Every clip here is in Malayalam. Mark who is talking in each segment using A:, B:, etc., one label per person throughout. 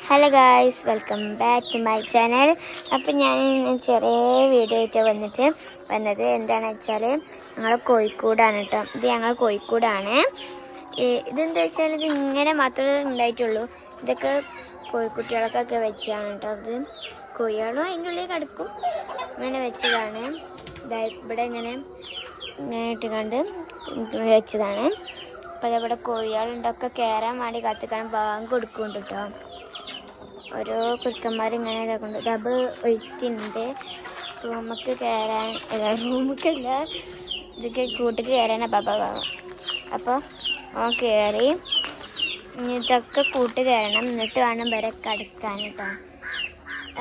A: Hello guys, welcome back to my channel. അപ്പം ഞാൻ ചെറിയ വീഡിയോ ആയിട്ട് വന്നത് എന്താണെന്ന് വെച്ചാൽ ഞങ്ങൾ കോഴിക്കോടാണ് കേട്ടോ. ഇത് ഞങ്ങൾ കോഴിക്കോടാണ്. ഇതെന്താ വെച്ചാൽ ഇത് ഇങ്ങനെ മാത്രമേ ഉണ്ടായിട്ടുള്ളൂ. ഇതൊക്കെ കോഴിക്കുട്ടികൾക്കൊക്കെ വെച്ചതാണ് കേട്ടോ. ഇത് കോഴികളും അതിൻ്റെ ഉള്ളിൽ കിടക്കും, ഇങ്ങനെ വെച്ചതാണ്. ഇവിടെ ഇങ്ങനെ ഇട്ടുകൊണ്ട് വെച്ചതാണ്. അപ്പോൾ അതവിടെ കോഴികളുണ്ടൊക്കെ കയറാൻ വേണ്ടി കാത്തിക്കണം. ബാങ്ക് കൊടുക്കുന്നുണ്ട് കേട്ടോ. ഓരോ കുറുക്കന്മാരിങ്ങനെ ഇതാക്കുന്നുണ്ട്. ഡബിൾ ഒഴിക്കുന്നുണ്ട്. റൂമൊക്കെ കയറാൻ റൂമൊക്കെയല്ല, ഇതൊക്കെ കൂട്ടിക്ക് കയറാനാണ് ബാബ. അപ്പോൾ കയറി ഇതൊക്കെ കൂട്ട് കയറണം, എന്നിട്ട് വേണം വരെ കടക്കാൻ കേട്ടോ.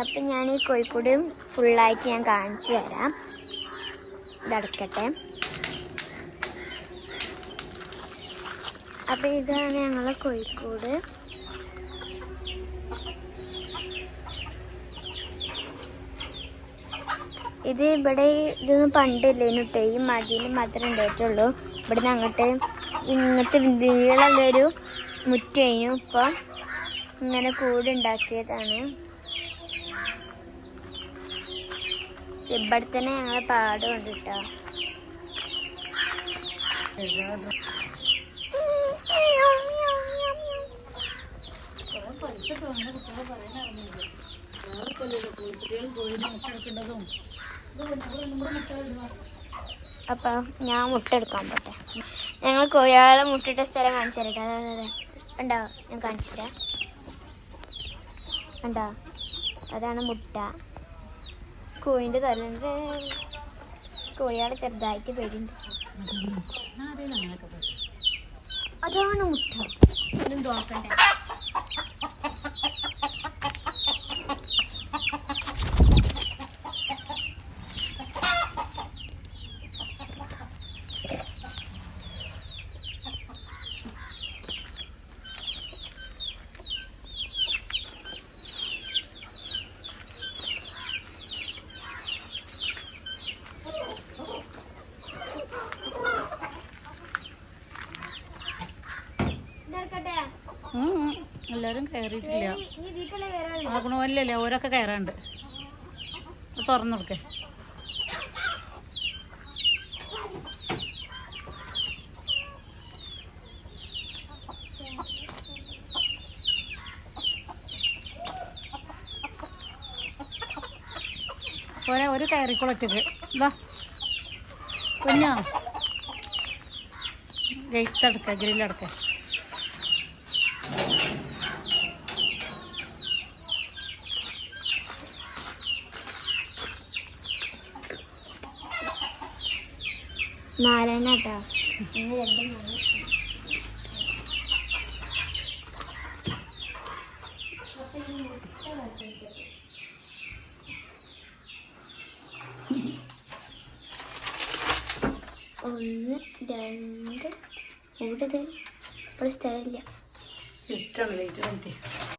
A: അപ്പം ഞാൻ ഈ കോഴിക്കോട് ഫുള്ളായിട്ട് ഞാൻ കാണിച്ചു തരാം. ഇതടക്കട്ടെ. അപ്പം ഇതാണ് ഞങ്ങളെ കോഴിക്കോട്. ഇത് ഇവിടെ ഇതൊന്നും പണ്ടില്ലേനു കേട്ടോ. ഈ മതിൽ മാത്രമേ ഉണ്ടായിട്ടുള്ളൂ. ഇവിടുന്ന് അങ്ങോട്ട് ഇങ്ങനത്തെ നീളമുള്ളൊരു മുറ്റേനു. ഇപ്പം ഇങ്ങനെ കൂടുണ്ടാക്കിയതാണ്. ഇവിടെ തന്നെ ഞങ്ങളെ പാടമുണ്ട് കേട്ടോ. അപ്പം ഞാൻ മുട്ട എടുക്കാൻ പോട്ടെ. ഞങ്ങൾ കോഴികളെ മുട്ടിട്ട സ്ഥലം കാണിച്ചു തരട്ടെ. അതെ ഉണ്ടോ, ഞാൻ കാണിച്ചു തരാം. ഉണ്ടോ, അതാണ് മുട്ട. കോഴിൻ്റെ തലണ്ട്. കോഴികളെ ചെറുതായിട്ട് പേരുണ്ട്. അതാണ് മുട്ട. ഇതും നോക്കണ്ടേ.
B: എല്ലാവരും കയറിയിട്ടില്ല. ആകണമല്ലേ, ഓരൊക്കെ കയറാണ്ട്. തുറന്നു കൊടുക്കേ. ഒരു കയറിക്കൊളറ്റക്ക് വാ കുഞ്ഞോ. ഗേറ്റ് അടക്ക, ഗ്രില്ലടക്ക.
A: നാലെണ്ണ കേട്ടോ. ഇന്ന് 2 1 2 കൂടുതൽ ഒരു സ്ഥലമില്ല.
B: ഇഷ്ടമാണ് ലൈറ്റ്.